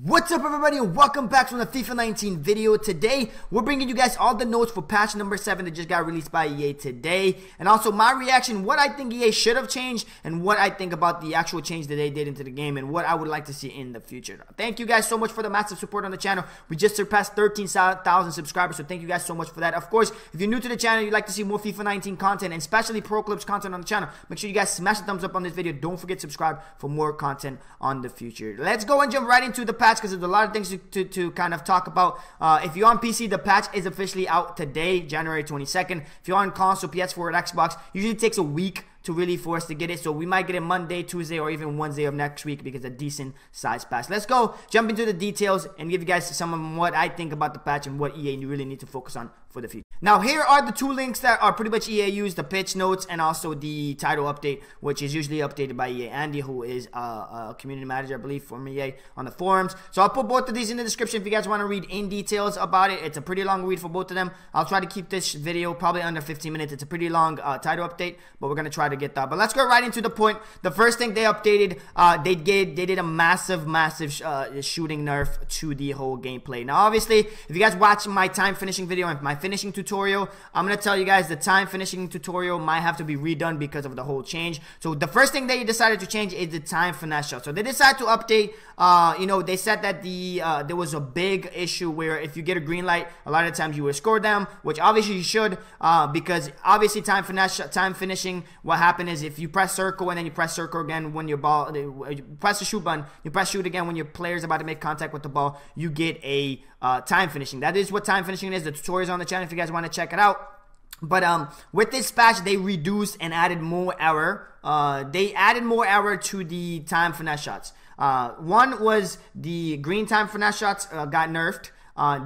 What's up, everybody, and welcome back to the FIFA 19 video. Today we're bringing you guys all the notes for patch number 7 that just got released by EA today, and also my reaction, what I think EA should have changed, and what I think about the actual change that they did into the game, and what I would like to see in the future. Thank you guys so much for the massive support on the channel. We just surpassed 13,000 subscribers, so thank you guys so much for that. Of course, if you're new to the channel, you'd like to see more FIFA 19 content, and especially pro clips content on the channel, make sure you guys smash the thumbs up on this video. Don't forget to subscribe for more content on the future. Let's go and jump right into the patch, because there's a lot of things to kind of talk about. If you're on PC, the patch is officially out today, January 22nd. If you're on console, PS4, or Xbox, usually it takes a week to really for us to get it, so we might get it Monday, Tuesday, or even Wednesday of next week, because it's a decent size patch. Let's go jump into the details and give you guys some of what I think about the patch and what EA really need to focus on for the future. Now, here are the two links that are pretty much EA use: the pitch notes and also the title update, which is usually updated by EA Andy, who is a community manager, I believe, from EA on the forums. So I'll put both of these in the description if you guys want to read in details about it. It's a pretty long read for both of them. I'll try to keep this video probably under 15 minutes. It's a pretty long title update, but we're going to try to get that. But let's go right into the point. The first thing they updated, they did a massive shooting nerf to the whole gameplay. Now, obviously, if you guys watch my time finishing video and my finishing tutorial, I'm going to tell you guys the time finishing tutorial might have to be redone because of the whole change. So the first thing they decided to change is the time finesse shot. So they decided to update, they said that there was a big issue where if you get a green light, a lot of times you will score them, which obviously you should, because obviously time finishing, what happened is if you press circle and then you press circle again when your ball, you press the shoot button, you press shoot again when your player is about to make contact with the ball, you get a time finishing. That is what time finishing is. The tutorial is on the channel if you guys want to check it out. But with this patch, they reduced and added more error. They added more error to the time finesse shots. One was the green time finesse shots got nerfed.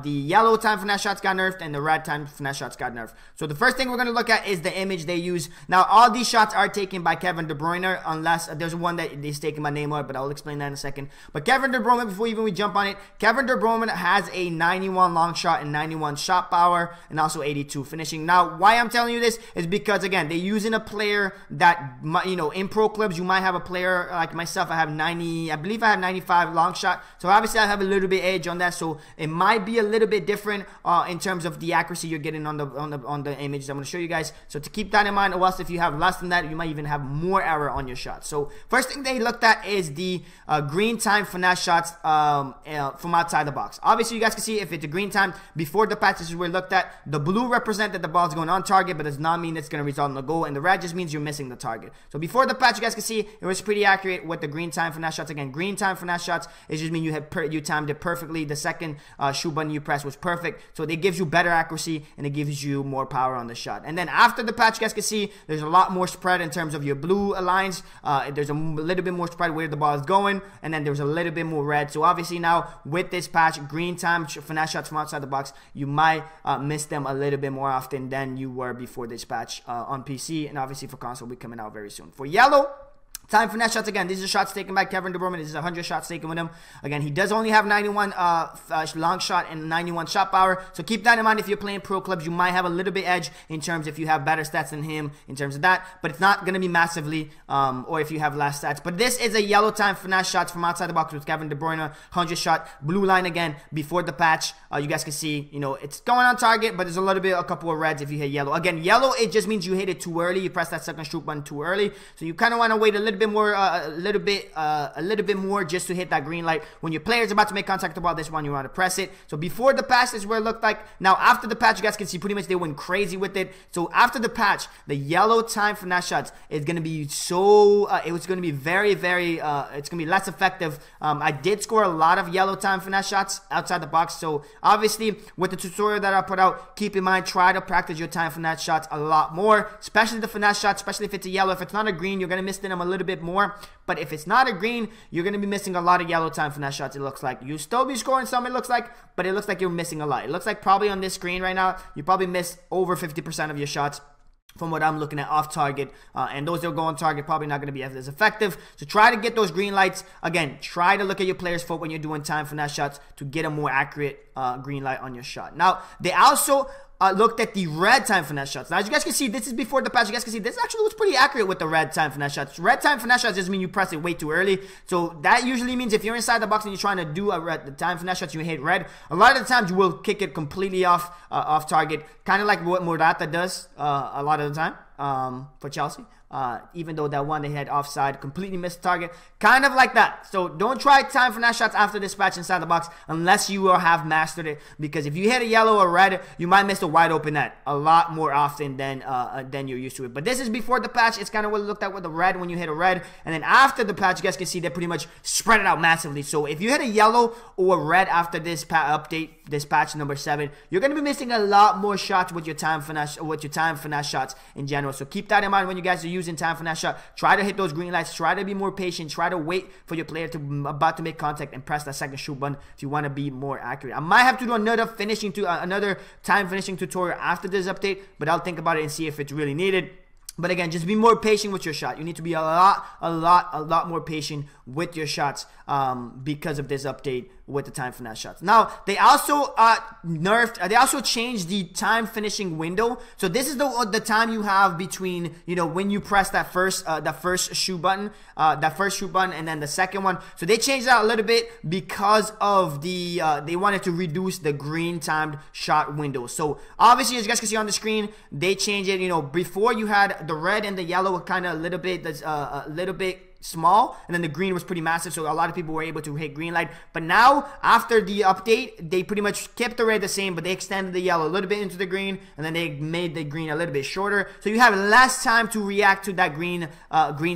The yellow time finesse shots got nerfed, and the red time finesse shots got nerfed. So the first thing we're going to look at is the image they use. Now, all these shots are taken by Kevin De Bruyne, unless there's one that is taken by Neymar, but I'll explain that in a second. But Kevin De Bruyne, before even we jump on it, Kevin De Bruyne has a 91 long shot and 91 shot power, and also 82 finishing. Now, why I'm telling you this is because, again, they're using a player that, in pro clubs, you might have a player like myself. I have 90, I believe I have 95 long shot. So obviously I have a little bit edge on that, so it might be a little bit different in terms of the accuracy you're getting on the images I'm going to show you guys. So to keep that in mind, or else if you have less than that, you might even have more error on your shot. So first thing they looked at is the green time finesse shots from outside the box. Obviously, you guys can see if it's a green time before the patch, this is where we looked at. The blue represent that the ball is going on target, but does not mean it's going to result in a goal, and the red just means you're missing the target. So before the patch, you guys can see it was pretty accurate with the green time finesse shots. Again, green time finesse shots, it just means you timed it perfectly. The second shoot button you press was perfect, so it gives you better accuracy and it gives you more power on the shot. And then after the patch, you guys can see there's a lot more spread in terms of your blue lines. There's a little bit more spread where the ball is going, and then there's a little bit more red. So obviously now with this patch, green time finesse shots from outside the box, you might miss them a little bit more often than you were before this patch on PC, and obviously for console will be coming out very soon. For yellow time finesse shots, again, these are shots taken by Kevin De Bruyne. This is 100 shots taken with him. Again, he does only have 91 long shot and 91 shot power. So keep that in mind. If you're playing pro clubs, you might have a little bit edge in terms if you have better stats than him in terms of that. But it's not going to be massively, or if you have less stats. But this is a yellow time finesse shots from outside the box with Kevin De Bruyne. 100 shot, blue line again before the patch. You guys can see, it's going on target, but there's a couple of reds if you hit yellow. Again, yellow, it just means you hit it too early. You press that second shoot button too early. So you kind of want to wait a little bit more, a little bit more just to hit that green light. When your player is about to make contact with the ball, this one you want to press it. So before the patch, this is where it looked like. Now after the patch, you guys can see pretty much they went crazy with it. So after the patch, the yellow time finesse shots is going to be so, it was going to be very, it's going to be less effective. I did score a lot of yellow time finesse shots outside the box. So obviously with the tutorial that I put out, keep in mind, try to practice your time finesse shots a lot more, especially the finesse shots, especially if it's a yellow. If it's not a green, you're going to miss them a little bit more. But if it's not a green, you're going to be missing a lot of yellow time finesse shots, it looks like. You'll still be scoring some, it looks like, but it looks like you're missing a lot. It looks like probably on this screen right now, you probably miss over 50% of your shots from what I'm looking at off target, and those that go on target probably not going to be as effective. So try to get those green lights. Again, try to look at your player's foot when you're doing time finesse shots to get a more accurate green light on your shot. Now, they also looked at the red time finesse shots. Now, as you guys can see, this is before the patch. You guys can see this actually looks pretty accurate with the red time finesse shots. Red time finesse shots just mean you press it way too early. So that usually means if you're inside the box and you're trying to do the time finesse shots, you hit red. A lot of the times you will kick it completely off target, kind of like what Morata does a lot of the time for Chelsea. Even though that one they had offside, completely missed the target, kind of like that. So don't try time finesse shots after this patch inside the box unless you will have mastered it, because if you hit a yellow or red, you might miss a wide open net a lot more often than you're used to it. But this is before the patch. It's kind of what it looked like with the red when you hit a red, and then after the patch, you guys can see they pretty much spread it out massively. So if you hit a yellow or a red after this update, this patch number 7, you're gonna be missing a lot more shots with your time finesse shots in general. So keep that in mind when you guys are using time finesse shot. Try to hit those green lights. Try to be more patient. Try to wait for your player to about to make contact and press that second shoot button if you want to be more accurate. I might have to do another time finishing tutorial after this update, but I'll think about it and see if it's really needed. But again, just be more patient with your shot. You need to be a lot more patient with your shots because of this update with the time finesse shots. Now, they also they also changed the time finishing window. So this is the time you have between, you know, when you press that first shoot button, and then the second one. So they changed that a little bit because of the they wanted to reduce the green timed shot window. So obviously, as you guys can see on the screen, they changed it. You know, before you had the red and the yellow were kind of a little bit small, and then the green was pretty massive, so a lot of people were able to hit green light. But now, after the update, they pretty much kept the red the same, but they extended the yellow a little bit into the green, and then they made the green a little bit shorter, so you have less time to react to that green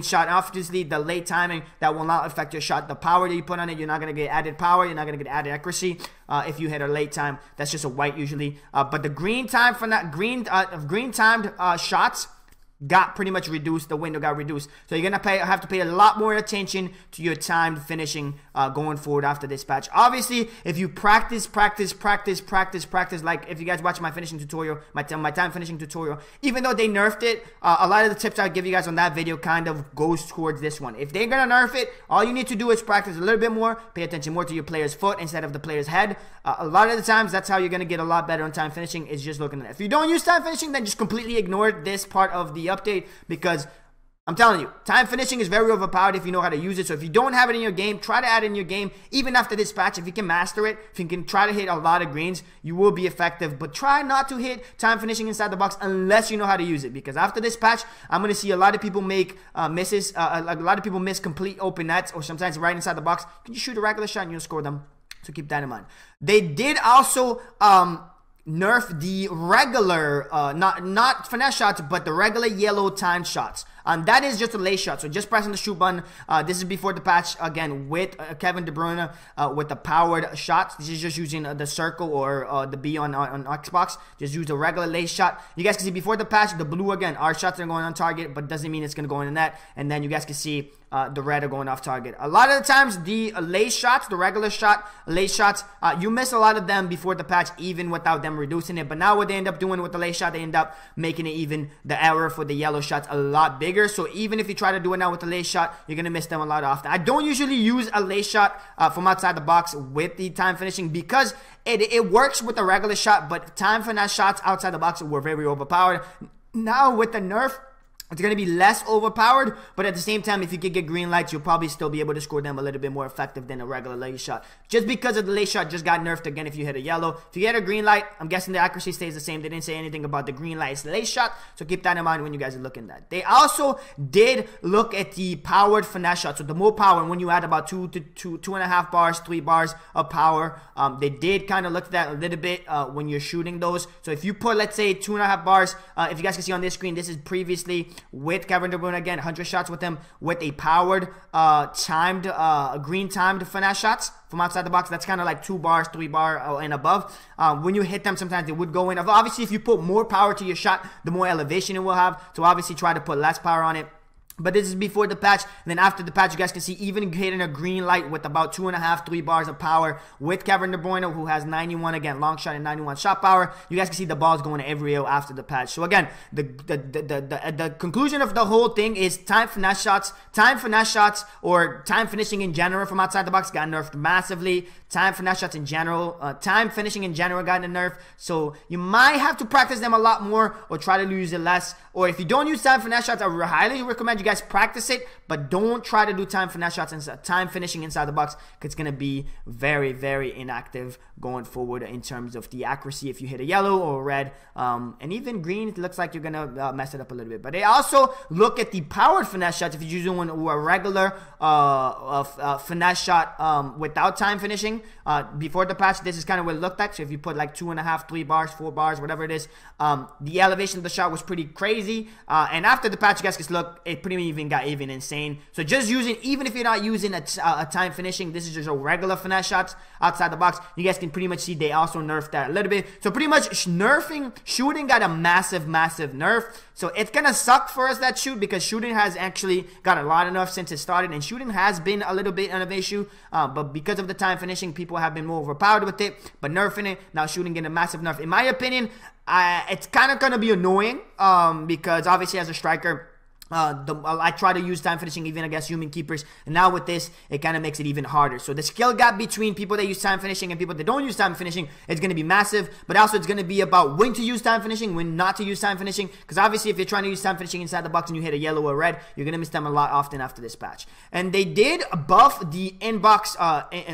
shot. Obviously, the late timing, that will not affect your shot. The power that you put on it, you're not going to get added power, you're not going to get added accuracy if you hit a late time. That's just a white usually. But the green time from that green timed shots got pretty much reduced. The window got reduced, so you're gonna have to pay a lot more attention to your timed finishing going forward after this patch. Obviously, if you practice, like if you guys watch my finishing tutorial, my time finishing tutorial, even though they nerfed it, a lot of the tips I give you guys on that video kind of goes towards this one. If they're gonna nerf it, all you need to do is practice a little bit more, pay attention more to your player's foot instead of the player's head. A lot of the times, that's how you're gonna get a lot better on time finishing, is just looking at it. If you don't use time finishing, then just completely ignore this part of the update, because I'm telling you, time finishing is very overpowered if you know how to use it. So if you don't have it in your game, try to add it in your game. Even after this patch, if you can master it, if you can try to hit a lot of greens, you will be effective. But try not to hit time finishing inside the box unless you know how to use it, because after this patch, I'm going to see a lot of people make misses. A lot of people miss complete open nets, or sometimes right inside the box. You can just shoot a regular shot and you'll score them. So keep that in mind. They did also nerf the regular, not finesse shots, but the regular yellow time shots. That is just a late shot, so just pressing the shoot button. This is before the patch, again, with Kevin De Bruyne, with the powered shots. This is just using the circle or the B on Xbox. Just use a regular late shot. You guys can see before the patch, the blue, again, our shots are going on target, but doesn't mean it's going to go in the net. And then you guys can see the red are going off target. A lot of the times, the late shots, the regular shot, late shots, you miss a lot of them before the patch, even without them reducing it. But now what they end up doing with the late shot, they end up making it even, the error for the yellow shots, a lot bigger. So even if you try to do it now with the late shot, you're going to miss them a lot often. I don't usually use a late shot from outside the box with the time finishing, because it works with a regular shot, but time finesse shots outside the box were very overpowered. Now with the nerf, it's going to be less overpowered, but at the same time, if you could get green lights, you'll probably still be able to score them a little bit more effective than a regular late shot. Just because of the late shot just got nerfed again if you hit a yellow. If you get a green light, I'm guessing the accuracy stays the same. They didn't say anything about the green light's late shot, so keep that in mind when you guys are looking at that. They also did look at the powered finesse shot, so the more power, and when you add about 2.5 bars, 3 bars of power, they did kind of look at that a little bit when you're shooting those. So if you put, let's say, 2.5 bars, if you guys can see on this screen, this is previously with Kevin De Bruyne, again, 100 shots with him with a powered, green timed finesse shots from outside the box. That's kind of like 2 bars, 3 bar and above. When you hit them, sometimes they would go in. Obviously, if you put more power to your shot, the more elevation it will have. So obviously, try to put less power on it. But this is before the patch. And then after the patch, you guys can see even hitting a green light with about 2.5, 3 bars of power with Kevin De Bruyne, who has 91, again, long shot and 91 shot power. You guys can see the ball's going to every AO after the patch. So again, the conclusion of the whole thing is time finesse shots, or time finishing in general from outside the box got nerfed massively. Time finesse shots in general, time finishing in general got nerfed. So you might have to practice them a lot more or try to use it less. Or if you don't use time finesse shots, I highly recommend you guys practice it, but don't try to do time finesse shots and time finishing inside the box, because it's going to be very, very inactive going forward in terms of the accuracy if you hit a yellow or a red. And even green, it looks like you're going to mess it up a little bit. But they also look at the powered finesse shots. If you're using a regular finesse shot without time finishing before the patch, this is kind of what it looked like. So if you put like 2.5, 3 bars, 4 bars, whatever it is, the elevation of the shot was pretty crazy. And after the patch, you guys can look, it pretty even got even insane. So just using, even if you're not using a time finishing, this is just a regular finesse shots outside the box. You guys can pretty much see they also nerfed that a little bit. So pretty much nerfing shooting got a massive nerf. So it's gonna suck for us that shoot, because shooting has actually got a lot of nerf since it started, and shooting has been a little bit of an issue. But because of the time finishing, people have been more overpowered with it. But nerfing it, now shooting getting a massive nerf. In my opinion, it's kind of gonna be annoying because obviously as a striker, I try to use time finishing even against human keepers, and now with this, it kind of makes it even harder. So the skill gap between people that use time finishing and people that don't use time finishing is going to be massive, but also it's going to be about when to use time finishing, when not to use time finishing, because obviously if you're trying to use time finishing inside the box and you hit a yellow or red, you're going to miss them a lot often after this patch. And they did buff the inbox,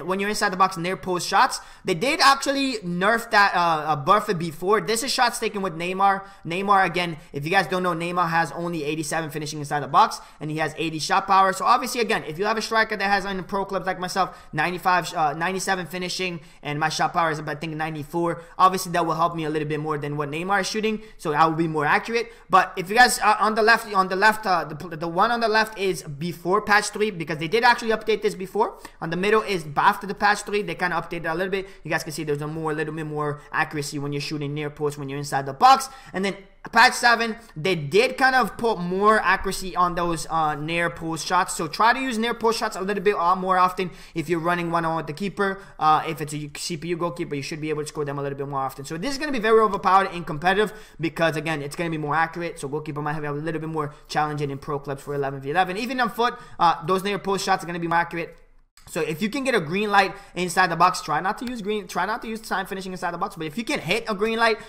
when you're inside the box near post shots. They did actually nerf that, buff it before. This is shots taken with Neymar. Neymar, again, if you guys don't know, Neymar has only 87 finishing inside the box, and he has 80 shot power. So obviously, again, if you have a striker that has on the pro clubs like myself 97 finishing, and my shot power is I think 94, obviously that will help me a little bit more than what Neymar is shooting, so I will be more accurate. But if you guys on the left, the one on the left is before patch 3, because they did actually update this before. On the middle is after the patch 3. They kind of updated it a little bit. You guys can see there's a little bit more accuracy when you're shooting near post when you're inside the box. And then patch 7, they did kind of put more accuracy on those near post shots. So try to use near post shots a little bit more often if you're running one-on-one with the keeper. If it's a CPU goalkeeper, you should be able to score them a little bit more often. So this is going to be very overpowered and competitive, because again, it's going to be more accurate. So goalkeeper might have a little bit more challenging in pro clubs for 11v11. Even on foot, those near post shots are going to be more accurate. So if you can get a green light inside the box, try not to use time finishing inside the box. But if you can hit a green light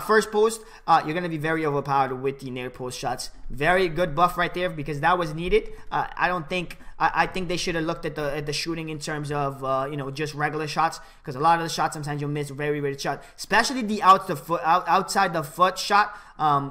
first post, you're going to be very overpowered with the near post shots. Very good buff right there, because that was needed. I think they should have looked at the shooting in terms of just regular shots, because a lot of the shots sometimes you'll miss very shot, especially the outside the foot shot.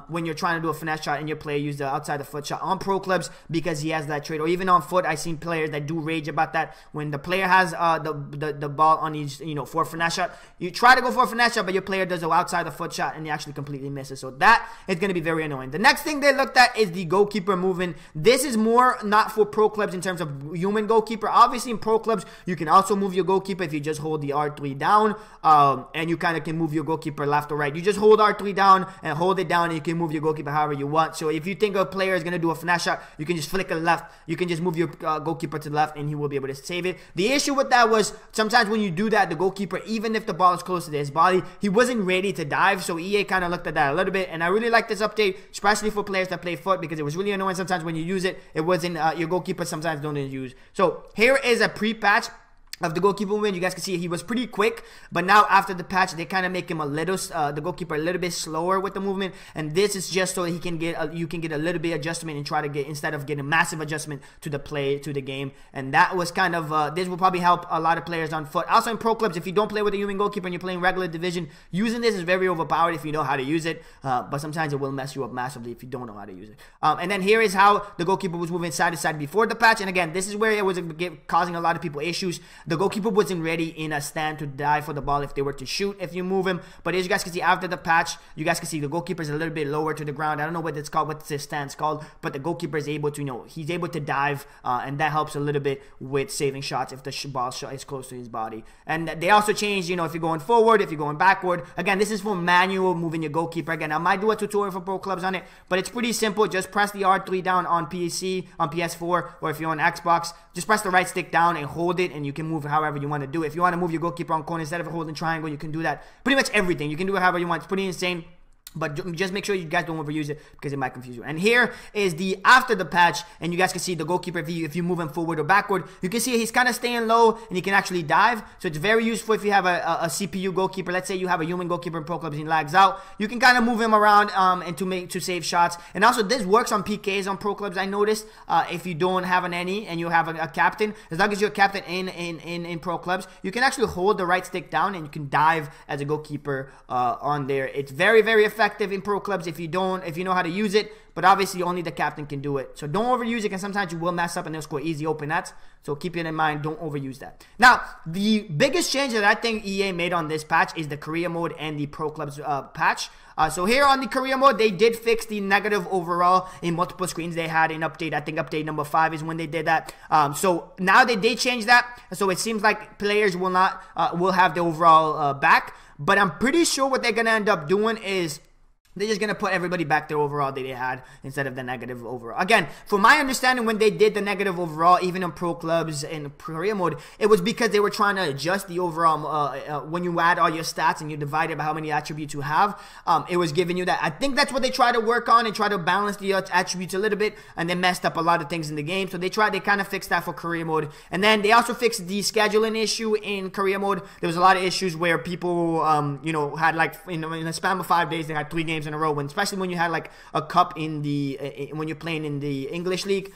When you're trying to do a finesse shot and your player use the outside the foot shot on pro clubs, because he has that trait, or even on foot, I've seen players that do rage about that. When the player has the ball on his for a finesse shot, you try to go for a finesse shot, but your player does the outside the foot shot and he actually completely misses. So that is going to be very annoying. The next thing they looked at is the goalkeeper movement. This is more not for pro clubs in terms of human goalkeeper. Obviously in pro clubs you can also move your goalkeeper if you just hold the R3 down, and you kind of can move your goalkeeper left or right. You just hold R3 down and hold it down, and you can move your goalkeeper however you want. So if you think a player is going to do a finesse shot, you can just flick it left. You can just move your goalkeeper to the left, and he will be able to save it. The issue with that was sometimes when you do that, the goalkeeper, even if the ball is close to his body, he wasn't ready to dive. So EA kind of looked at that a little bit, and I really like this update, especially for players that play foot, because it was really annoying sometimes when you use it. It wasn't your goalkeeper sometimes don't use. So here is a pre-patch of the goalkeeper movement. You guys can see he was pretty quick, but now after the patch, they kind of make him a little, the goalkeeper a little bit slower with the movement, and this is just so he can get, you can get a little bit adjustment and try to get, instead of getting massive adjustment to the game, and that was kind of, this will probably help a lot of players on foot. Also in pro clubs, if you don't play with a human goalkeeper and you're playing regular division, using this is very overpowered if you know how to use it, but sometimes it will mess you up massively if you don't know how to use it. And then here is how the goalkeeper was moving side to side before the patch, and again, this is where it was causing a lot of people issues. the goalkeeper wasn't ready in a stand to dive for the ball if they were to shoot if you move him. But as you guys can see after the patch, you guys can see the goalkeeper is a little bit lower to the ground. I don't know what it's called, what this stand's called, but the goalkeeper is able to, you know, he's able to dive, and that helps a little bit with saving shots if the ball shot is close to his body. And they also changed, you know, if you're going forward, if you're going backward. Again, this is for manual moving your goalkeeper. Again, I might do a tutorial for pro clubs on it, but it's pretty simple. Just press the R3 down on PC, on PS4, or if you're on Xbox, just press the right stick down and hold it, and you can move however you want to do it. If you want to move your goalkeeper on corner instead of holding triangle, you can do that. Pretty much everything. You can do it however you want. It's pretty insane. But just make sure you guys don't overuse it because it might confuse you. And here is the after the patch, and you guys can see the goalkeeper. If you move him forward or backward, you can see he's kind of staying low and he can actually dive. So it's very useful if you have a CPU goalkeeper. Let's say you have a human goalkeeper in pro clubs and he lags out. You can kind of move him around and to save shots. And also this works on PKs on pro clubs. I noticed if you don't have an any and you have a captain, as long as you're a captain in pro clubs, you can actually hold the right stick down and you can dive as a goalkeeper on there. It's very, very effective in pro clubs if you know how to use it, but obviously only the captain can do it. So don't overuse it, because sometimes you will mess up and they'll score easy open nets. So keep it in mind, don't overuse that. Now, the biggest change that I think EA made on this patch is the career mode and the pro clubs patch. So here on the career mode, they did fix the negative overall in multiple screens. They had an update. I think update number 5 is when they did that. So now they changed that. So it seems like players will have the overall back. But I'm pretty sure what they're gonna end up doing is they're just going to put everybody back their overall that they had instead of the negative overall. Again, from my understanding, when they did the negative overall, even in pro clubs and career mode, it was because they were trying to adjust the overall. When you add all your stats and you divide it by how many attributes you have, it was giving you that. I think that's what they try to work on and try to balance the attributes a little bit, and they messed up a lot of things in the game. So they kind of fixed that for career mode. And then they also fixed the scheduling issue in career mode. There was a lot of issues where people, had like, in a span of 5 days, they had 3 games in a row, especially when you had like a cup when you're playing in the English league,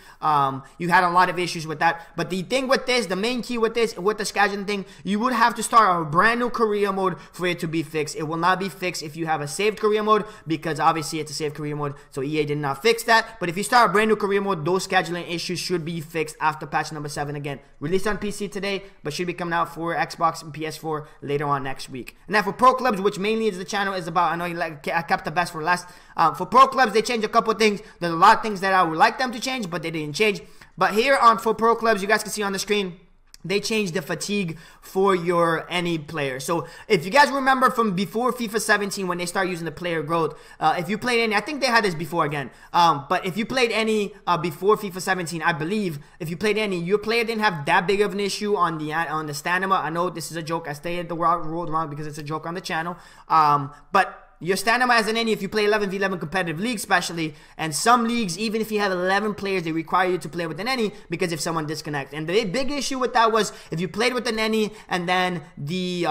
you had a lot of issues with that. But the thing with this, the main key with this, with the scheduling thing, you would have to start a brand new career mode for it to be fixed. It will not be fixed if you have a saved career mode, because obviously it's a saved career mode, so EA did not fix that. But if you start a brand new career mode, those scheduling issues should be fixed after patch number 7. Again, released on PC today, but should be coming out for Xbox and PS4 later on next week. And then for pro clubs, which mainly is the channel is about, I know I kept the best for last. For pro clubs, they changed a couple of things. There's a lot of things that I would like them to change, but they didn't change. But here for pro clubs, you guys can see on the screen, they changed the fatigue for your any player. So if you guys remember from before FIFA 17, when they start using the player growth, if you played any, I think they had this before again, but if you played any before FIFA 17, I believe if you played any, your player didn't have that big of an issue on the stamina. I know this is a joke. I stated the word wrong because it's a joke on the channel, but your stamina as an any, if you play 11v11 competitive leagues especially, and some leagues, even if you have 11 players, they require you to play with an any, because if someone disconnects. And the big issue with that was if you played with an any and then the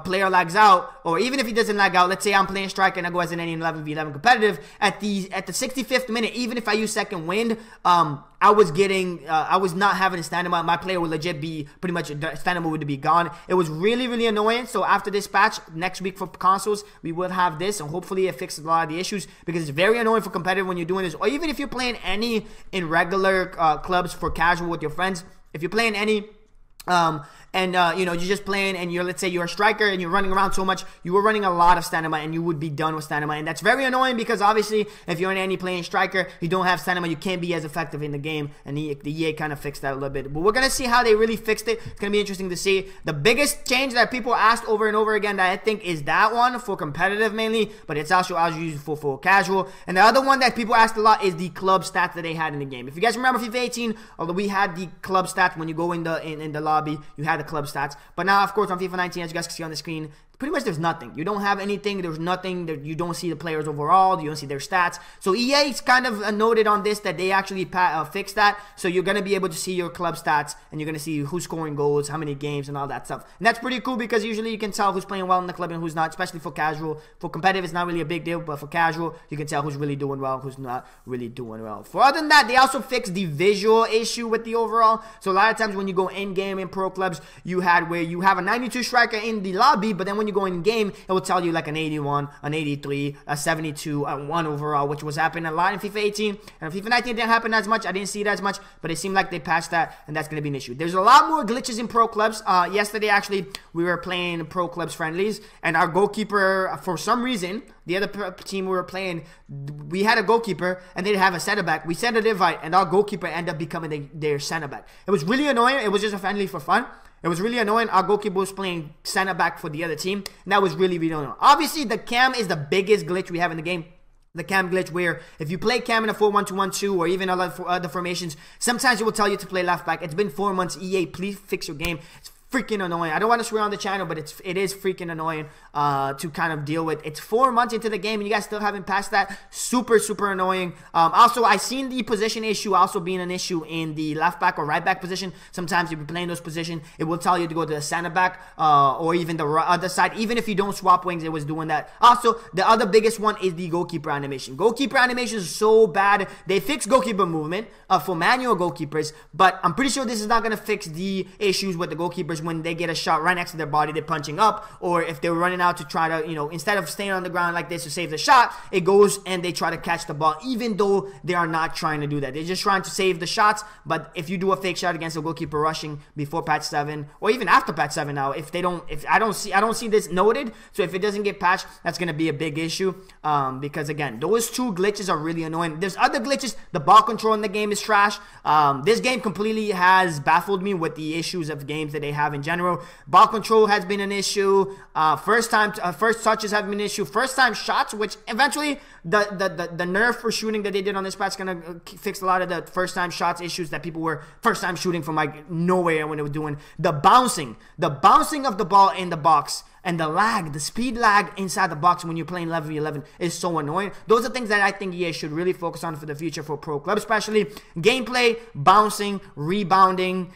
player lags out, or even if he doesn't lag out, let's say I'm playing striker and I go as an any in 11v11 competitive, at the 65th minute, even if I use second wind, I was not having a stamina. My player would legit be pretty much, stamina would be gone. It was really, really annoying. So after this patch, next week for consoles, we will have this, and hopefully it fixes a lot of the issues, because it's very annoying for competitive when you're doing this, or even if you're playing any in regular clubs for casual with your friends. If you're playing any, you're just playing, and let's say you're a striker and you're running around so much, you were running a lot of stamina and you would be done with stamina, and that's very annoying, because obviously if you're in any playing striker, you don't have stamina, you can't be as effective in the game, and the EA kind of fixed that a little bit. But we're gonna see how they really fixed it. It's gonna be interesting to see. The biggest change that people asked over and over again that I think is that one for competitive mainly, but it's also useful for casual. And the other one that people asked a lot is the club stats that they had in the game. If you guys remember FIFA 18, although we had the club stats when you go in the lobby, you had the club stats. But now, of course, on FIFA 19, as you guys can see on the screen, pretty much there's nothing. You don't have anything. There's nothing. You don't see the players overall. You don't see their stats. So EA's kind of noted on this that they actually fixed that. So you're going to be able to see your club stats, and you're going to see who's scoring goals, how many games, and all that stuff. And that's pretty cool, because usually you can tell who's playing well in the club and who's not, especially for casual. For competitive, it's not really a big deal, but for casual, you can tell who's really doing well, who's not really doing well. For other than that, they also fixed the visual issue with the overall. So a lot of times when you go in-game in pro clubs, you have a 92 striker in the lobby, but then when when you go in game, it will tell you like an 81, an 83, a 72, a 1 overall, which was happening a lot in FIFA 18. And FIFA 19 didn't happen as much. I didn't see it as much, but it seemed like they patched that, and that's going to be an issue. There's a lot more glitches in pro clubs. Yesterday, actually, we were playing pro clubs friendlies, and our goalkeeper, for some reason, the other team we were playing, we had a goalkeeper, and they didn't have a center back. We sent an invite, and our goalkeeper ended up becoming their center back. It was really annoying. It was just a friendly for fun. It was really annoying. Our goalkeeper was playing center back for the other team, and that was really, really annoying. Obviously, the cam is the biggest glitch we have in the game. The cam glitch, where if you play cam in a 4-1-2-1-2 or even other formations, sometimes it will tell you to play left back. It's been 4 months. EA, please fix your game. It's freaking annoying. I don't want to swear on the channel, but it is freaking annoying to kind of deal with. It's 4 months into the game and you guys still haven't passed that. Super, super annoying. Also, I seen the position issue also being an issue in the left back or right back position. Sometimes if you're playing those positions, it will tell you to go to the center back or even the other side. Even if you don't swap wings, it was doing that. Also, the other biggest one is the goalkeeper animation. Goalkeeper animation is so bad. They fixed goalkeeper movement for manual goalkeepers, but I'm pretty sure this is not going to fix the issues with the goalkeepers when they get a shot right next to their body, they're punching up, or if they're running out to try to, you know, instead of staying on the ground like this to save the shot, it goes and they try to catch the ball, even though they are not trying to do that. They're just trying to save the shots. But if you do a fake shot against a goalkeeper rushing before patch 7 or even after patch 7 now, if I don't see this noted, so if it doesn't get patched, that's going to be a big issue because again, those 2 glitches are really annoying. There's other glitches. The ball control in the game is trash. This game completely has baffled me with the issues of games that they have in general. Ball control has been an issue. First touches have been an issue. First time shots, which eventually the nerf for shooting that they did on this patch is gonna fix a lot of the first time shots issues that people were first time shooting from like nowhere when they were doing. The bouncing of the ball in the box. And the lag, the speed lag inside the box when you're playing 11v11 is so annoying. Those are things that I think EA should really focus on for the future for pro clubs, especially gameplay, bouncing, rebounding,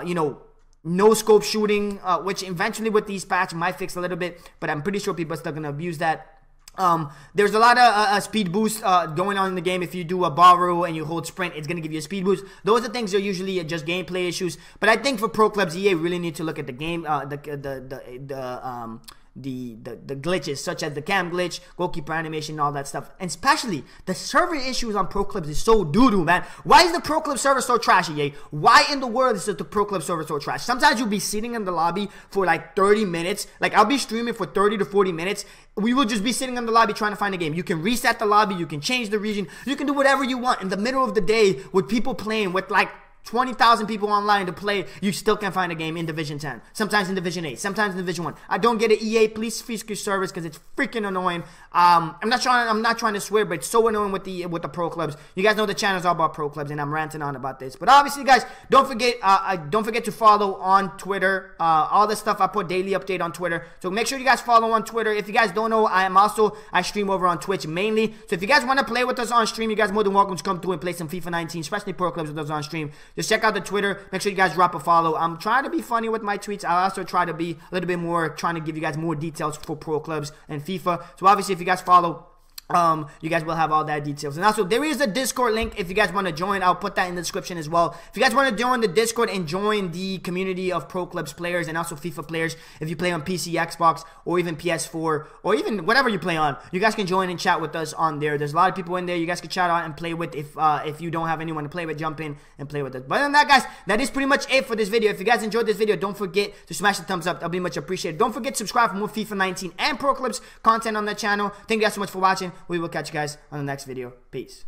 you know, no scope shooting, which eventually with these patches might fix a little bit, but I'm pretty sure people are still going to abuse that. There's a lot of speed boost going on in the game. If you do a ball roll and you hold sprint, it's going to give you a speed boost. Those are things that are usually just gameplay issues. But I think for pro clubs, EA really need to look at the game, the glitches such as the cam glitch, goalkeeper animation, all that stuff. And especially the server issues on pro clubs is so doo-doo, man. Why is the pro club server so trash, EA? Why in the world is the pro club server so trash? Sometimes you'll be sitting in the lobby for like 30 minutes. Like I'll be streaming for 30 to 40 minutes. We will just be sitting in the lobby trying to find a game. You can reset the lobby, you can change the region, you can do whatever you want in the middle of the day with people playing with like 20,000 people online to play. You still can't find a game in Division 10. Sometimes in Division 8. Sometimes in Division 1. I don't get it. EA, please fix your service because it's freaking annoying. I'm not trying to swear, but it's so annoying with the pro clubs. You guys know the channel is all about pro clubs, and I'm ranting on about this. But obviously, guys, don't forget to follow on Twitter. All the stuff I put daily update on Twitter. So make sure you guys follow on Twitter. If you guys don't know, I stream over on Twitch mainly. So if you guys want to play with us on stream, you guys are more than welcome to come through and play some FIFA 19, especially pro clubs with us on stream. Just check out the Twitter. Make sure you guys drop a follow. I'm trying to be funny with my tweets. I also try to be a little bit more trying to give you guys more details for pro clubs and FIFA. So obviously, if you guys follow, you guys will have all that details. And also, there is a Discord link if you guys want to join. I'll put that in the description as well. If you guys want to join the Discord and join the community of pro clubs players and also FIFA players, if you play on PC, Xbox, or even PS4, or even whatever you play on, you guys can join and chat with us on there. There's a lot of people in there you guys can chat on and play with. If you don't have anyone to play with, jump in and play with us. But other than that, guys, that is pretty much it for this video. If you guys enjoyed this video, don't forget to smash the thumbs up. That'll be much appreciated. Don't forget to subscribe for more FIFA 19 and pro clubs content on the channel. Thank you guys so much for watching. We will catch you guys on the next video. Peace.